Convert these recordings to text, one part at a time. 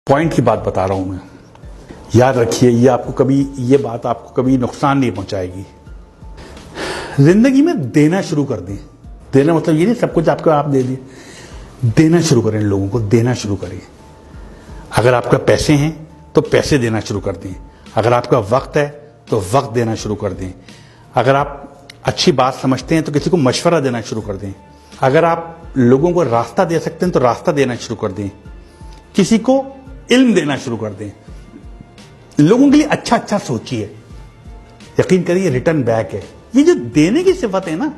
Point की बात बता रहा हूं मैं। याद रखिए, ये बात आपको कभी नुकसान नहीं पहुंचाएगी। जिंदगी में देना शुरू कर दें। देना मतलब ये नहीं सब कुछ आपको आप दे दिए। देना शुरू करें, लोगों को देना शुरू करें। अगर आपका पैसे हैं तो पैसे देना शुरू कर दें। अगर आपका वक्त है तो वक्त देना शुरू कर दें। अगर आप अच्छी बात समझते हैं तो किसी को मशवरा देना शुरू कर दें। अगर आप लोगों को रास्ता दे सकते हैं तो रास्ता देना शुरू कर दें। किसी को इल्म देना शुरू कर दें। लोगों के लिए अच्छा अच्छा सोचिए। यकीन करिए रिटर्न बैक है। ये जो देने की सिफत है ना,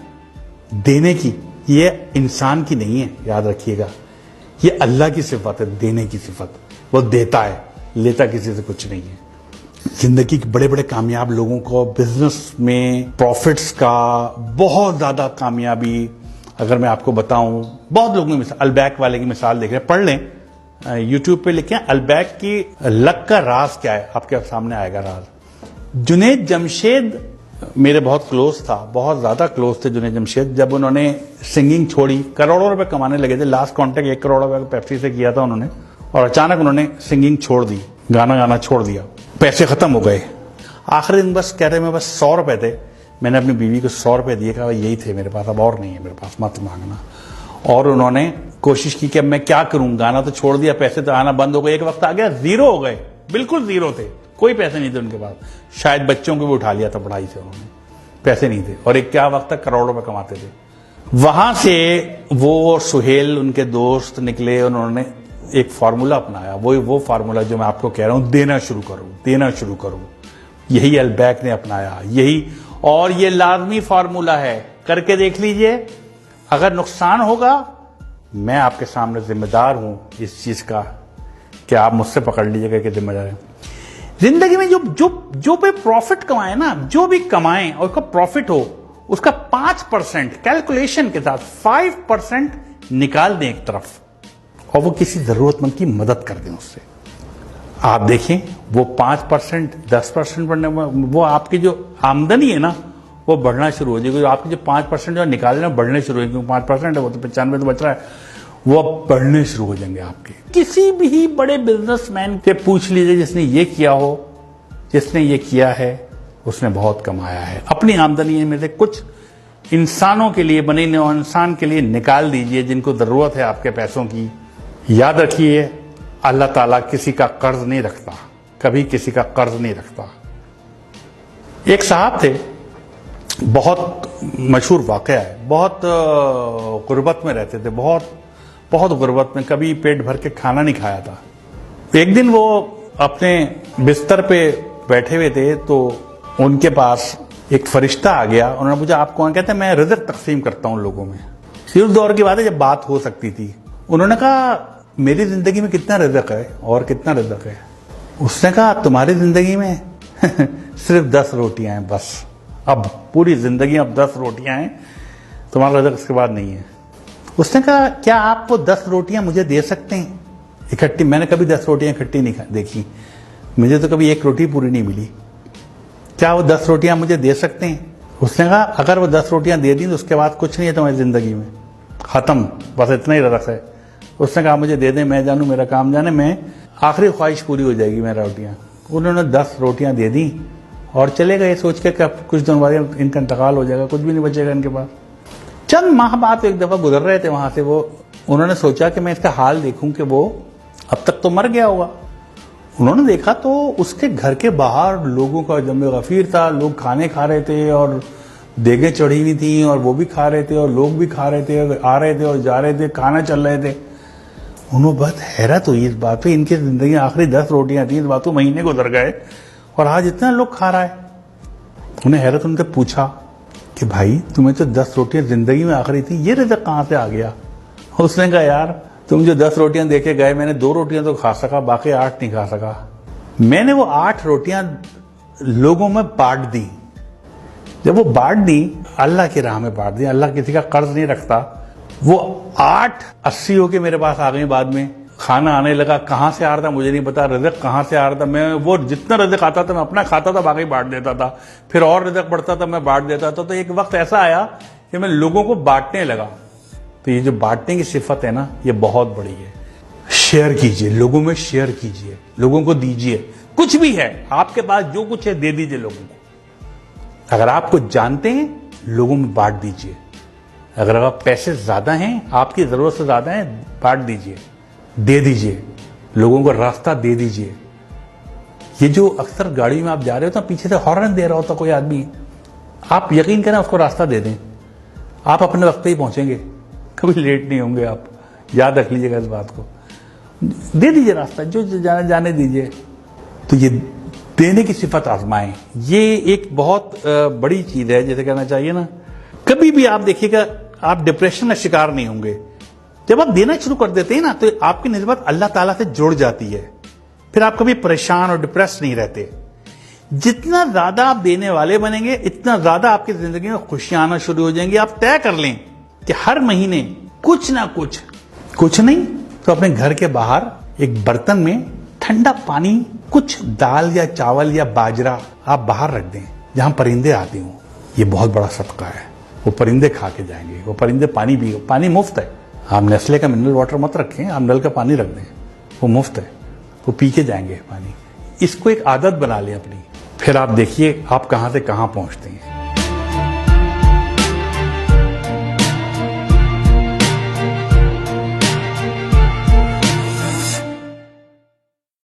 देने की, ये इंसान की नहीं है, याद रखिएगा। ये अल्लाह की सिफत है, देने की सिफत। वो देता है, लेता किसी से कुछ नहीं है। जिंदगी के बड़े बड़े कामयाब लोगों को बिजनेस में प्रॉफिट्स का बहुत ज्यादा कामयाबी, अगर मैं आपको बताऊं, बहुत लोगों की मिसाल, अलबैक वाले की मिसाल देख रहे हैं, पढ़ लें, यूट्यूब पे लिखें अलबैक की लक का राज क्या है, आपके सामने आएगा राज। जुनैद जमशेद मेरे बहुत क्लोज था, बहुत ज्यादा क्लोज थे जुनैद जमशेद। जब उन्होंने सिंगिंग छोड़ी, करोड़ों रुपए कमाने लगे थे। लास्ट कॉन्ट्रैक्ट 1 करोड़ रुपए पेप्सी से किया था उन्होंने, और अचानक उन्होंने सिंगिंग छोड़ दी, गाना गाना छोड़ दिया। पैसे खत्म हो गए। आखिरी दिन बस कह रहे मैं बस 100 रुपए थे। मैंने अपनी बीवी को 100 रुपए दिए, कहा यही थे मेरे पास, अब और नहीं है मेरे पास, मत मांगना। और उन्होंने कोशिश की कि अब मैं क्या करूं, गाना तो छोड़ दिया, पैसे तो आना बंद हो गए। एक वक्त आ गया जीरो हो गए, बिल्कुल जीरो थे, कोई पैसे नहीं थे उनके पास। शायद बच्चों को भी उठा लिया था पढ़ाई से उन्होंने, पैसे नहीं थे। और एक क्या वक्त तक करोड़ों रुपए कमाते थे। वहां से वो सुहेल उनके दोस्त निकले, उन्होंने एक फार्मूला अपनाया। वो फार्मूला जो मैं आपको कह रहा हूं, देना शुरू करूं, देना शुरू करूं। यही अलबैक ने अपनाया, यही, और ये लाजमी फार्मूला है, करके देख लीजिए। अगर नुकसान होगा, मैं आपके सामने जिम्मेदार हूं इस चीज का कि आप मुझसे पकड़ लीजिएगा कि जिम्मेदार है। जिंदगी में जो भी प्रॉफिट कमाए ना, जो भी कमाएं और उसका प्रॉफिट हो, उसका 5% कैलकुलेशन के साथ 5% निकाल दें एक तरफ, और वो किसी जरूरतमंद की मदद कर दें उससे। आप देखें वो 5%, 10% बढ़ने, वो आपकी जो आमदनी है ना, वो बढ़ना शुरू हो जाएगी। आपके जो 5% जो निकालने बढ़ने शुरू हो जाएंगे, 5% है वो तो 95 तो बच रहा है, वो अब बढ़ने शुरू हो जाएंगे आपके। किसी भी बड़े बिजनेसमैन से पूछ लीजिए जिसने ये किया हो, जिसने ये किया है, उसने बहुत कमाया है। अपनी आमदनी में से कुछ इंसानों के लिए, बने इंसान के लिए निकाल दीजिए जिनको जरूरत है आपके पैसों की। याद रखिए, अल्लाह ताला किसी का कर्ज नहीं रखता, कभी किसी का कर्ज नहीं रखता। एक साहब थे, बहुत मशहूर वाकया है, बहुत गुर्बत में रहते थे, बहुत गुर्बत में, कभी पेट भर के खाना नहीं खाया था। एक दिन वो अपने बिस्तर पे बैठे हुए थे तो उनके पास एक फरिश्ता आ गया। उन्होंने पूछा आप कौन? कहते मैं रिज़्क तकसीम करता हूं लोगों में। उस दौर की बात है जब बात हो सकती थी। उन्होंने कहा मेरी जिंदगी में कितना रिज़्क है और कितना रिज़्क है? उसने कहा तुम्हारी जिंदगी में सिर्फ 10 रोटियां हैं बस। अब पूरी जिंदगी अब 10 रोटियां हैं, तुम्हारा रिज़्क इसके बाद नहीं है। उसने कहा क्या आप वो 10 रोटियां मुझे दे सकते हैं इकट्ठी? मैंने कभी 10 रोटियां इकट्ठी नहीं देखी, मुझे तो कभी एक रोटी पूरी नहीं मिली। क्या वो 10 रोटियां मुझे दे सकते हैं? उसने कहा अगर वो 10 रोटियां दे दी तो उसके बाद कुछ नहीं है तुम्हारी जिंदगी में, खत्म, बस इतना ही रिज़्क है। उसने कहा मुझे दे दें, मैं जानूं, मेरा काम जाने, मैं आखिरी ख्वाहिश पूरी हो जाएगी मेरा रोटियां। उन्होंने 10 रोटियां दे दी और चले गए सोच के कुछ दिन बाद इनका इंतकाल हो जाएगा, कुछ भी नहीं बचेगा इनके पास। चंद माह बाद एक दफा गुजर रहे थे वहां से, वो उन्होंने सोचा कि मैं इसका हाल देखूं कि वो अब तक तो मर गया होगा। उन्होंने देखा तो उसके घर के बाहर लोगों का जमे गफीर था, लोग खाने खा रहे थे और देगें चढ़ी हुई थी और वो भी खा रहे थे और लोग भी खा रहे थे और आ रहे थे और जा रहे थे, खाना चल रहे थे। उन्होंने बहुत हैरत हुई इस बात पे, इनकी जिंदगी आखिरी 10 रोटियां थी, इस बात को महीने गुजर गए और आज इतना लोग खा रहा है। उन्हें हैरत उनसे पूछा कि भाई तुम्हें तो 10 रोटियां जिंदगी में आखिरी थी, ये रिज़्क कहां से आ गया? उसने कहा यार तुम जो 10 रोटियां देके गए, मैंने 2 रोटियां तो खा सका, बाकी 8 नहीं खा सका। मैंने वो 8 रोटियां लोगों में बांट दी। जब वो बांट दी, अल्लाह की राह में बांट दी, अल्लाह किसी का कर्ज नहीं रखता। वो 8 80 होके मेरे पास आ गई। बाद में खाना आने लगा, कहां से आ रहा था मुझे नहीं पता, रिज़्क कहां से आ रहा था। मैं वो जितना रिज़्क आता था मैं अपना खाता था, बाकी बांट देता था, फिर और रिज़्क बढ़ता था मैं बांट देता था। तो एक वक्त ऐसा आया कि मैं लोगों को बांटने लगा। तो ये जो बांटने की सिफत है ना, ये बहुत बड़ी है। शेयर कीजिए, लोगों में शेयर कीजिए, लोगों को दीजिए। कुछ भी है आपके पास, जो कुछ है दे दीजिए लोगों को। अगर आपको जानते हैं, लोगों में बांट दीजिए। अगर आप पैसे ज्यादा हैं, आपकी जरूरत से ज्यादा है, बांट दीजिए, दे दीजिए, लोगों को रास्ता दे दीजिए। ये जो अक्सर गाड़ी में आप जा रहे हो तो पीछे से हॉर्न दे रहा होता कोई आदमी, आप यकीन करें उसको रास्ता दे दें, आप अपने वक्त पे ही पहुंचेंगे, कभी लेट नहीं होंगे आप। याद रख लीजिएगा इस बात को। दे दीजिए रास्ता, जो जाने दीजिए। तो ये देने की सिफत आजमाएं, ये एक बहुत बड़ी चीज है, जैसे कहना चाहिए ना। कभी भी आप देखिएगा, आप डिप्रेशन में शिकार नहीं होंगे। जब आप देना शुरू कर देते हैं ना, तो आपकी निस्बत अल्लाह ताला से जुड़ जाती है। फिर आप कभी परेशान और डिप्रेस नहीं रहते। जितना ज्यादा आप देने वाले बनेंगे, इतना ज्यादा आपकी जिंदगी में खुशियां आना शुरू हो जाएंगी। आप तय कर लें कि हर महीने कुछ ना कुछ नहीं तो अपने घर के बाहर एक बर्तन में ठंडा पानी, कुछ दाल या चावल या बाजरा आप बाहर रख दें, जहां परिंदे आते हों। ये बहुत बड़ा सदका है। वो परिंदे खा के जाएंगे, वो परिंदे पानी मुफ्त है। आप नेस्ले का मिनरल वाटर मत रखें, आप नल का पानी रख दें, वो मुफ्त है, वो पी के जाएंगे पानी। इसको एक आदत बना लें अपनी, फिर आप देखिए आप कहां से कहां पहुंचते हैं।